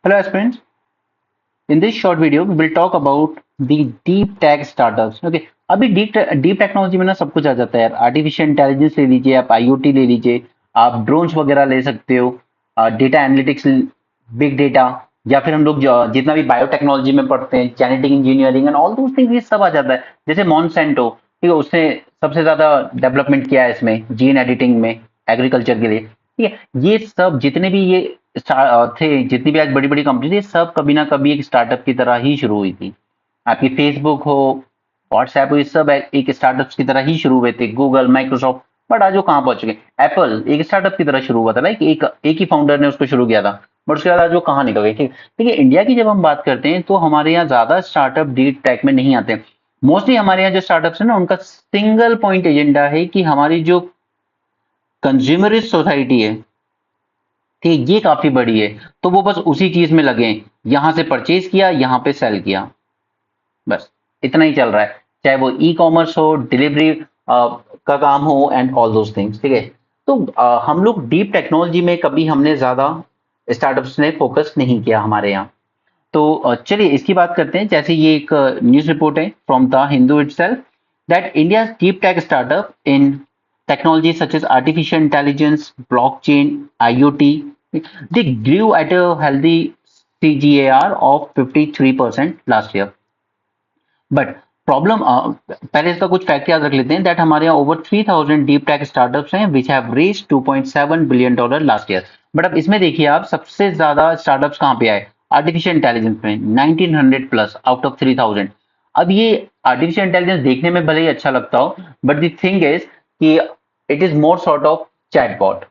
Hello aspirants, in this short video we will talk about the deep tech startups. Okay, अभी deep technology में ना सब कुछ आ जाता है यार। आर्टिफिशियल इंटेलिजेंस ले लीजिए, आप आईओटी ले लीजिए, आप ड्रोन्स वगैरह ले सकते हो, डेटा एनालिटिक्स, बिग डेटा, या फिर हम लोग जितना भी बायोटेक्नोलॉजी में पढ़ते हैं, genetic engineering and all those things, ये सब आ जाता है। जैसे मॉन्सेंटो, ठीक है, उसने सबसे ज्यादा डेवलपमेंट किया है इसमें जीन एडिटिंग में, एग्रीकल्चर के लिए। ठीक है, ये सब जितने भी ये थे, जितनी भी आज बड़ी बड़ी कंपनी थी, सब कभी ना कभी एक स्टार्टअप की तरह ही शुरू हुई थी। आपकी फेसबुक हो, व्हाट्सएप हो, ये सब एक स्टार्टअप की तरह ही शुरू हुए थे। गूगल, माइक्रोसॉफ्ट, बट आज वो कहाँ पहुंच गए। एप्पल एक स्टार्टअप की तरह शुरू हुआ था, लाइक एक ही फाउंडर ने उसको शुरू किया था, बट उसके बाद आज वो कहाँ निकल गए। ठीक ठीक है, इंडिया की जब हम बात करते हैं तो हमारे यहाँ ज्यादा स्टार्टअप डीप टेक में नहीं आते। मोस्टली हमारे यहाँ जो स्टार्टअप्स है ना, उनका सिंगल पॉइंट एजेंडा है कि हमारी जो कंज्यूमरिस्ट सोसाइटी है, ठीक है, ये काफी बड़ी है, तो वो बस उसी चीज में लगे हैं। यहां से परचेज किया, यहां पे सेल किया, बस इतना ही चल रहा है। चाहे वो ई कॉमर्स हो, डिलीवरी का काम हो एंड ऑल दोज थिंग्स। ठीक है, तो हम लोग डीप टेक्नोलॉजी में कभी हमने ज्यादा स्टार्टअप्स ने फोकस नहीं किया हमारे यहाँ। तो चलिए इसकी बात करते हैं। जैसे ये एक न्यूज रिपोर्ट है from the Hindu itself that India deep tech startup in technology such as artificial intelligence, blockchain, IoT, they grew at a healthy CGAR of 53% last year. But problem, पहले इसका कुछ फैक्ट याद रख लेते हैं दैट हमारे यहाँ ओवर 3000 डीप टेक स्टार्टअप्स हैं which have raised $2.7 billion last year. But अब इसमें देखिए आप, सबसे ज्यादा स्टार्टअप्स कहाँ पे आए? आर्टिफिशियल इंटेलिजेंस में 1900 प्लस आउट ऑफ 3000। अब ये आर्टिफिशियल इंटेलिजेंस देखने में भले ही अच्छा लगता हो, बट द थिंग इज कि it is more sort of chatbot.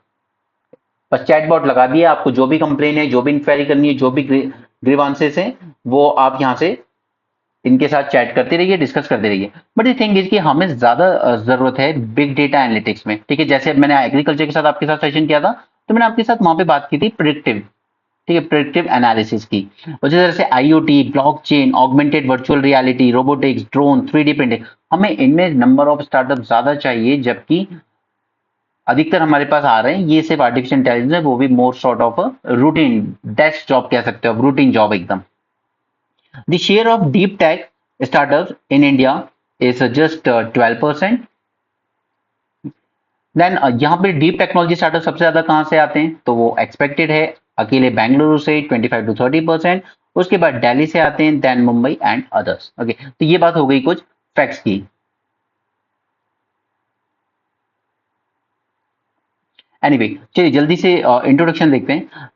बस चैटबॉट लगा दिया, आपको जो भी कंप्लेन है, जो भी इंक्वायरी करनी है, जो भी ग्रीवांसेस हैं, वो आप यहाँ से इनके साथ चैट करते रहिए, डिस्कस करते रहिए। बट ये थिंग इज कि हमें ज्यादा जरूरत है बिग डेटा एनालिटिक्स में। ठीक है, जैसे मैंने एग्रीकल्चर के साथ आपके साथ सेशन किया था, तो मैंने आपके साथ वहां पे बात की थी प्रिडिक्टिव, ठीक है, प्रिडिक्टिव एनालिसिस की। उसी तरह से IoT, blockchain, augmented virtual reality, robotics, drone, 3D printing, हमें इनमें नंबर ऑफ स्टार्टअप ज्यादा चाहिए, जबकि अधिकतर हमारे पास आ रहे हैं ये सिर्फ आर्टिफिशियल इंटेलिजेंस है, वो भी more sort of routine desk job कह सकते हो, रूटीन जॉब एकदम। The share of deep tech startups in India is just 12%. Then यहाँ पे डीप टेक्नोलॉजी स्टार्टअप सबसे ज्यादा कहाँ से आते हैं? तो वो एक्सपेक्टेड है अकेले बेंगलुरु से 25 to 30%, उसके बाद दिल्ली से आते हैं, then Mumbai and others. Okay, तो ये बात हो गई कुछ फैक्ट्स की। एनीवे, चलिए जल्दी से इंट्रोडक्शन देखते हैं।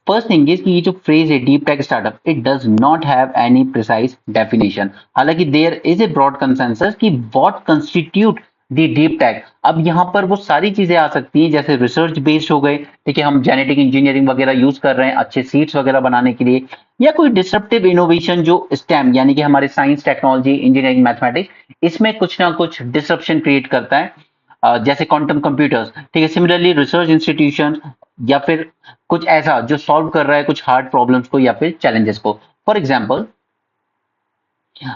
फर्स्ट थिंग इज कि ये जो फ्रेज है deep tech startup, it does not have any precise definition. हालांकि there is a broad consensus कि what constitute the deep tech. अब यहाँ पर वो सारी चीजें आ सकती हैं, जैसे रिसर्च बेस्ड हो गए, ठीक है, हम जेनेटिक इंजीनियरिंग वगैरह यूज कर रहे हैं अच्छे सीड्स वगैरह बनाने के लिए, या कोई डिसरप्टिव इनोवेशन जो स्टेम यानी कि हमारे साइंस, टेक्नोलॉजी, इंजीनियरिंग, मैथमेटिक्स, इसमें कुछ ना कुछ डिसरप्शन क्रिएट करता है, जैसे क्वांटम कंप्यूटर्स। ठीक है, सिमिलरली रिसर्च इंस्टीट्यूशन, या फिर कुछ ऐसा जो सॉल्व कर रहा है कुछ हार्ड प्रॉब्लम्स को या फिर चैलेंजेस को। For example,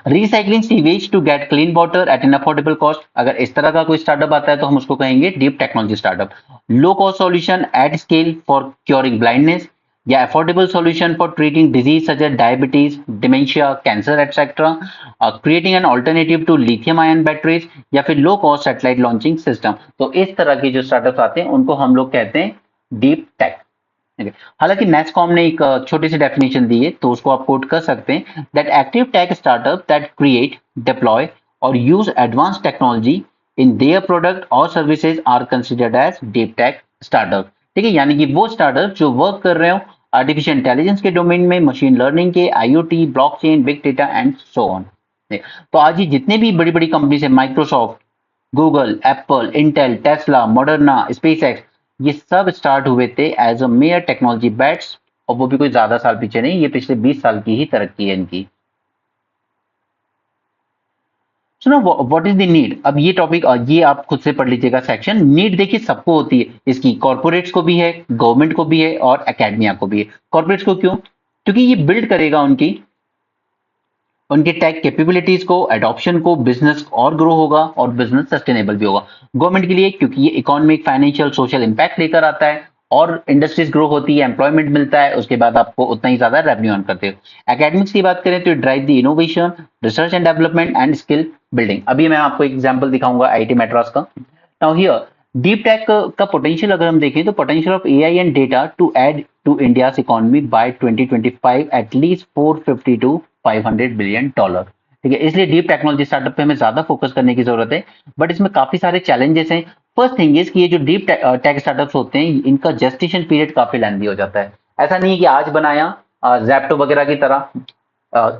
recycling sewage to get clean water at an affordable cost. अगर इस तरह का कोई स्टार्टअप आता है तो हम उसको कहेंगे deep technology startup. Low cost solution at scale for curing blindness, या affordable solution for treating disease such as diabetes, dementia, cancer etcetera, creating an alternative to lithium ion batteries, या फिर low cost satellite launching system. तो इस तरह के जो startup आते हैं उनको हम लोग कहते हैं डीप टेक। ठीक है। हालांकि नेस्कॉम ने एक छोटी सी डेफिनेशन दी है, तो उसको आप कोट कर सकते हैं that active tech startup that create, deploy और use advance technology in their product और services are considered as deep tech startup. ठीक है, यानी कि वो स्टार्टअप जो वर्क कर रहे हो आर्टिफिशियल इंटेलिजेंस के डोमेन में, मशीन लर्निंग के, IoT, blockchain, big data and so on. तो आज ये जितने भी बड़ी बड़ी कंपनीज है, Microsoft, Google, Apple, Intel, Tesla, Moderna, SpaceX, ये सब स्टार्ट हुए थे as a mere technology bets, और वो भी कोई ज्यादा साल पीछे नहीं, ये पिछले 20 साल की ही तरक्की है इनकी। सुनो, व्हाट इज द नीड? अब ये टॉपिक, ये आप खुद से पढ़ लीजिएगा सेक्शन। नीड देखिए सबको होती है इसकी, कॉर्पोरेट्स को भी है, गवर्नमेंट को भी है और एकेडमिया को भी है। कॉर्पोरेट्स को क्यों? क्योंकि ये बिल्ड करेगा उनकी, उनके टेक कैपेबिलिटीज को, एडॉप्शन को, बिजनेस और ग्रो होगा और बिजनेस सस्टेनेबल भी होगा। गवर्नमेंट के लिए क्योंकि ये इकोनॉमिक, फाइनेंशियल, सोशल इंपैक्ट लेकर आता है, और इंडस्ट्रीज ग्रो होती है, एम्प्लॉयमेंट मिलता है, उसके बाद आपको उतना ही ज्यादा रेवेन्यू अर्न करते हो। एकेडमिक्स की बात करें तो drive the innovation, research and development and skill building. अभी मैं आपको एग्जांपल दिखाऊंगा आईआईटी मैड्रास का। नाउ हियर डीप टेक का पोटेंशियल अगर हम देखें तो potential of AI and data to add to India's economy by 2025 at least 450 to 500 billion dollar. ठीक है, इसलिए डीप टेक्नोलॉजी स्टार्टअप पे हमें ज्यादा फोकस करने की जरूरत है, बट इसमें काफी सारे चैलेंजेस हैं। फर्स्ट थिंग इज कि ये जो डीप टेक स्टार्टअप्स होते हैं इनका जेस्टेशन पीरियड काफी लेंथी हो जाता है। ऐसा नहीं है कि आज बनाया जैप्टो वगैरह की तरह अ,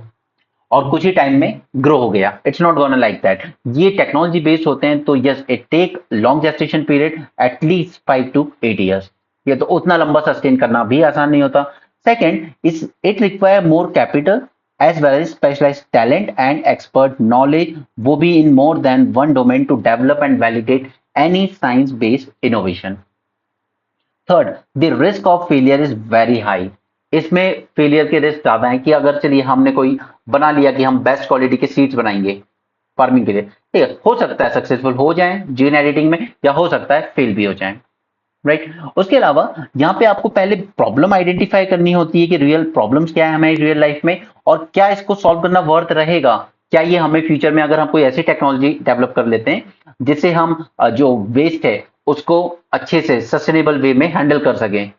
और कुछ ही टाइम में ग्रो हो गया। It's not gonna like that. ये टेक्नोलॉजी बेस्ड होते हैं तो yes it take long gestation period at least 5 to 8 years। ये तो उतना लंबा सस्टेन करना भी आसान नहीं होता। Second is it require more capital as well as specialised talent and expert knowledge, वो भी in more than one domain to develop and validate any science based innovation. Third, the risk of failure is very high. इसमें failure के risk ज्यादा है कि अगर चलिए हमने कोई बना लिया कि हम बेस्ट क्वालिटी के सीड्स बनाएंगे फार्मिंग के लिए, ठीक है, हो सकता है सक्सेसफुल हो जाए जीन एडिटिंग में, या हो सकता है फेल भी हो जाए, राइट। उसके अलावा यहाँ पे आपको पहले प्रॉब्लम आइडेंटिफाई करनी होती है कि रियल प्रॉब्लम्स क्या है हमारी रियल लाइफ में, और क्या इसको सॉल्व करना वर्थ रहेगा। क्या ये हमें फ्यूचर में अगर हम कोई ऐसी टेक्नोलॉजी डेवलप कर लेते हैं जिससे हम जो वेस्ट है उसको अच्छे से सस्टेनेबल वे में हैंडल कर सकें,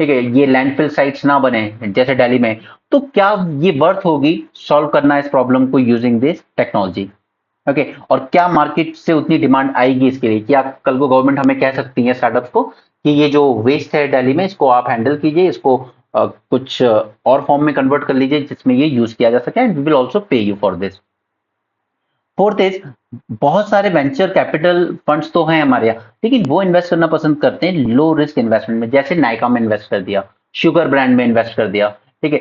ठीक है, ये लैंडफिल साइट्स ना बने जैसे दिल्ली में, तो क्या ये वर्थ होगी सॉल्व करना इस प्रॉब्लम को यूजिंग दिस टेक्नोलॉजी। ओके, और क्या मार्केट से उतनी डिमांड आएगी इसके लिए, क्या कल को गवर्नमेंट हमें कह सकती है स्टार्टअप्स को कि ये जो वेस्ट है दिल्ली में इसको आप हैंडल कीजिए, इसको कुछ और फॉर्म में कन्वर्ट कर लीजिए जिसमें ये यूज किया जा सके, एंड वी विल आल्सो पे you for this. Fourth is बहुत सारे वेंचर कैपिटल फंड्स तो हैं हमारे यहाँ, लेकिन वो इन्वेस्ट करना पसंद करते हैं लो रिस्क इन्वेस्टमेंट में, जैसे नाइका में इन्वेस्ट कर दिया, शुगर ब्रांड में इन्वेस्ट कर दिया, ठीक है।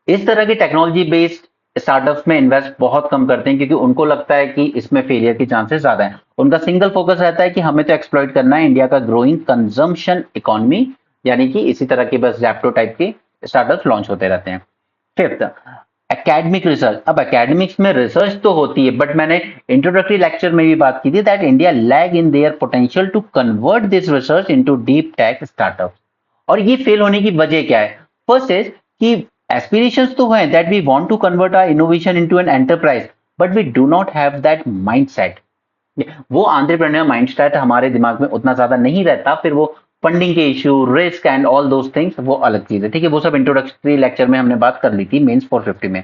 इस तरह के टेक्नोलॉजी बेस्ड स्टार्टअप्स में इन्वेस्ट बहुत कम करते हैं क्योंकि उनको लगता है कि इसमें फेलियर के चांसेस ज्यादा हैं। उनका सिंगल फोकस रहता है कि हमें तो एक्सप्लॉइट करना है इंडिया का ग्रोइंग कंजम्पशन इकोनॉमी, यानी कि इसी तरह के बस जैप्टो टाइप के स्टार्टअप्स लॉन्च होते रहते हैं। Fifth, academic research. अब एकेडमिक्स में रिसर्च तो होती है, बट मैंने इंट्रोडक्टरी लेक्चर में भी बात की थी that India lag in their potential to convert this research into deep tech startup. और ये फेल होने की वजह क्या है? फर्स्ट इज कि एस्पिरेशंस तो हैं that we want to convert our innovation into an enterprise, but we do not have that mindset. वो एंटरप्रेन्योर माइंडसेट हमारे दिमाग में उतना ज्यादा नहीं रहता, फिर वो फंडिंग के issue, risk and all those things वो अलग चीज है, ठीक है, वो सब इंट्रोडक्टरी लेक्चर में हमने बात कर ली थी मेंस 450 में।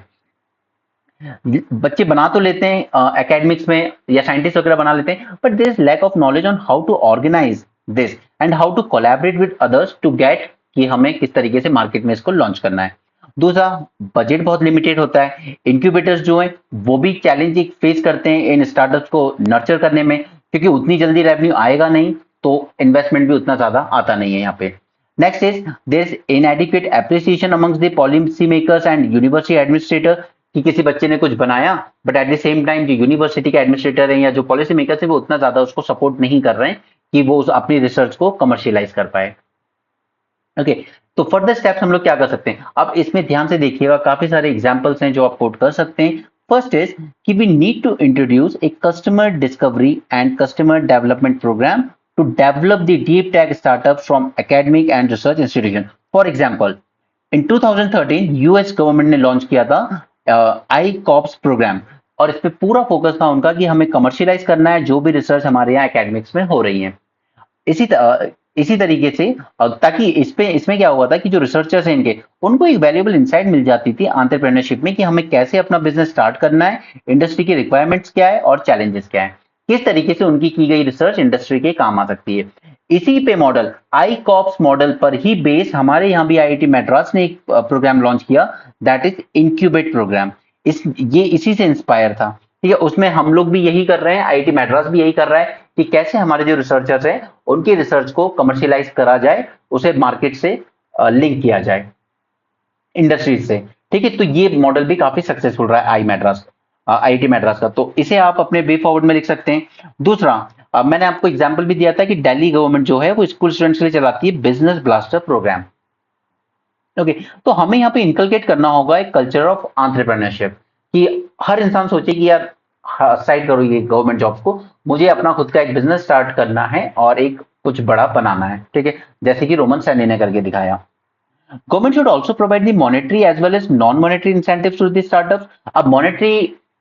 बच्चे बना तो लेते हैं एकेडमिक्स में या साइंटिस्ट वगैरह बना लेते हैं, but there is lack of knowledge on how to organise this and how to collaborate with others to get कि हमें किस तरीके से मार्केट में इसको लॉन्च करना है। दूसरा, बजट बहुत लिमिटेड होता है। इंक्यूबेटर्स जो है वो भी चैलेंज फेस करते हैं इन स्टार्टअप्स को नर्चर करने में, क्योंकि उतनी जल्दी रेवेन्यू आएगा नहीं तो इन्वेस्टमेंट भी उतना ज्यादा आता नहीं है यहाँ पे। Next is there is inadequate appreciation amongst the policy makers and university administrator, कि किसी बच्चे ने कुछ बनाया but at the same time जो यूनिवर्सिटी के एडमिनिस्ट्रेटर हैं या जो पॉलिसी मेकर्स हैं वो उतना ज्यादा उसको सपोर्ट नहीं कर रहे हैं कि वो अपनी रिसर्च को कमर्शियलाइज कर पाए। ओके, तो फर्दर स्टेप्स हम लोग क्या कर सकते हैं? अब इसमें ध्यान से देखिएगा, काफी सारे एग्जांपल्स हैं जो आप कोट कर सकते हैं। फर्स्ट इज कि we need to introduce a customer discovery and customer development program to develop the deep tech startup from academic and research institution. For example, in 2013 US government ने launch किया था आई cops programme, और इस पे पूरा focus था उनका कि हमें कमर्शियलाइज करना है जो भी रिसर्च हमारे यहाँ एकेडमिक्स में हो रही है। इसी इसी तरीके से ताकि इसमें क्या हुआ था कि जो रिसर्चर्स हैं इनके, उनको एक वैल्यूएबल इंसाइट मिल जाती थी एंटरप्रेन्योरशिप में कि हमें कैसे अपना बिजनेस स्टार्ट करना है, इंडस्ट्री की रिक्वायरमेंट्स क्या है और चैलेंजेस क्या है, किस तरीके से उनकी की गई रिसर्च इंडस्ट्री के काम आ सकती है। इसी पे मॉडल आई कॉप्स मॉडल पर ही बेस हमारे यहाँ भी आईआईटी मैड्रास ने एक प्रोग्राम लॉन्च किया दैट इज इंक्यूबेट प्रोग्राम। ये इसी से इंस्पायर था, ठीक है। उसमें हम लोग भी यही कर रहे हैं, आईआईटी मैड्रास भी यही कर रहा है कि कैसे हमारे जो रिसर्चर्स हैं उनकी रिसर्च को कमर्शियलाइज करा जाए, उसे मार्केट से लिंक किया जाए इंडस्ट्रीज से, ठीक है। तो ये मॉडल भी काफी सक्सेसफुल रहा है आईआईटी मैड्रास का, तो इसे आप अपने वे फॉरवर्ड में लिख सकते हैं। दूसरा, मैंने आपको एग्जांपल भी दिया था कि दिल्ली गवर्नमेंट जो है वो स्कूल स्टूडेंट्स के लिए चलाती है बिजनेस ब्लास्टर प्रोग्राम। ओके, तो हमें यहाँ पे इनकलकेट करना होगा एक कल्चर ऑफ एंटरप्रेन्योरशिप कि हर इंसान सोचे कि यार साइड करो ये गवर्नमेंट जॉब्स को, मुझे अपना खुद का एक बिजनेस स्टार्ट करना है और एक कुछ बड़ा बनाना है, ठीक है, जैसे कि रोमन सैनी ने करके दिखाया। Government should also provide the monetary as well as non monetary incentives to the startups. अब मॉनेटरी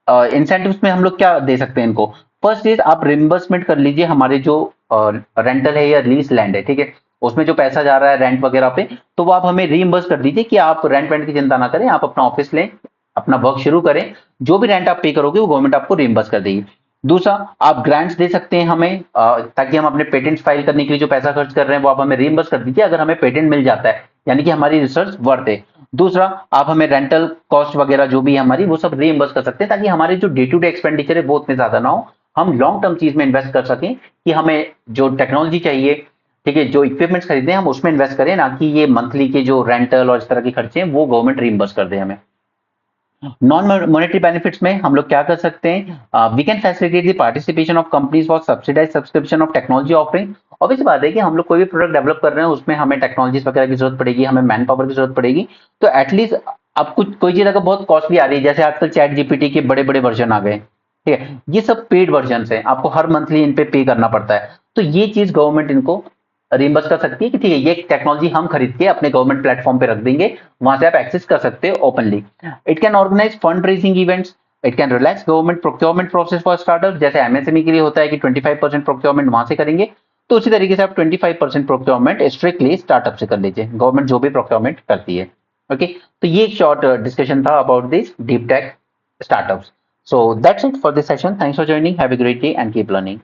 इंसेंटिव्स में हम लोग क्या दे सकते हैं इनको? फर्स्ट इज आप रिम्बर्समेंट कर लीजिए हमारे जो रेंटल है या लीज लैंड है, ठीक है, उसमें जो पैसा जा रहा है रेंट वगैरह पे, तो वो आप हमें रीइंबर्स कर दीजिए कि आप रेंट वेंट की चिंता ना करें, आप अपना ऑफिस लें, अपना वर्क शुरू करें, जो भी रेंट आप पे करोगे वो गवर्नमेंट आपको रीइंबर्स कर देगी। दूसरा, आप ग्रांट्स दे सकते हैं हमें, ताकि हम अपने पेटेंट फाइल करने के लिए जो पैसा खर्च कर रहे हैं वो आप हमें रीइंबर्स कर दीजिए अगर हमें पेटेंट मिल जाता है, यानी कि हमारी रिसर्च वर्थ है। दूसरा, आप हमें रेंटल कॉस्ट वगैरह जो भी है हमारी वो सब रीइंबर्स कर सकते हैं, ताकि हमारे जो डे टू डे एक्सपेंडिचर है वो उतने ज्यादा ना हो, हम लॉन्ग टर्म चीज में इन्वेस्ट कर सकें, कि हमें जो टेक्नोलॉजी चाहिए, ठीक है, जो इक्विपमेंट्स खरीदे हम उसमें इन्वेस्ट करें, ना कि ये मंथली के जो रेंटल और इस तरह के खर्चे हैं वो गवर्नमेंट रीइंबर्स कर दे हमें। नॉन मॉनेटरी बेनिफिट्स में हम लोग क्या कर सकते हैं? We can facilitate the participation of companies for subsidize subscription of technology offering. Obvious बात है कि हम लोग कोई भी प्रोडक्ट डेवलप कर रहे हैं उसमें हमें टेक्नोलॉजीज वगैरह की जरूरत पड़ेगी, हमें मैन पावर की जरूरत पड़ेगी, तो एटलीस्ट अब कुछ कोई चीज अगर बहुत कॉस्टली आ रही है, जैसे आजकल चैट जीपीटी के बड़े बड़े वर्जन आ गए, ठीक है, ये सब पेड वर्जन है, आपको हर मंथली इन पे करना पड़ता है, तो ये चीज गवर्नमेंट इनको रिम्बर्स कर सकती है कि ठीक है ये टेक्नोलॉजी हम खरीद के अपने गवर्नमेंट प्लेटफॉर्म पे रख देंगे, वहां से आप एक्सेस कर सकते हो openly. It can organize fund raising events, it can relax government procurement process for startup, जैसे एमएसएमई के लिए होता है कि 25% प्रोक्योरमेंट वहां से करेंगे, तो उसी तरीके से आप 25% प्रोक्योरमेंट स्ट्रिक्टली स्टार्टअप से कर लीजिए, गवर्नमेंट जो भी प्रोक्योरमेंट करती है। ओके, तो ये एक शॉर्ट डिस्कशन था about this deep tech startups. So that's it for this session. Thanks for joining. Have a great day and keep learning.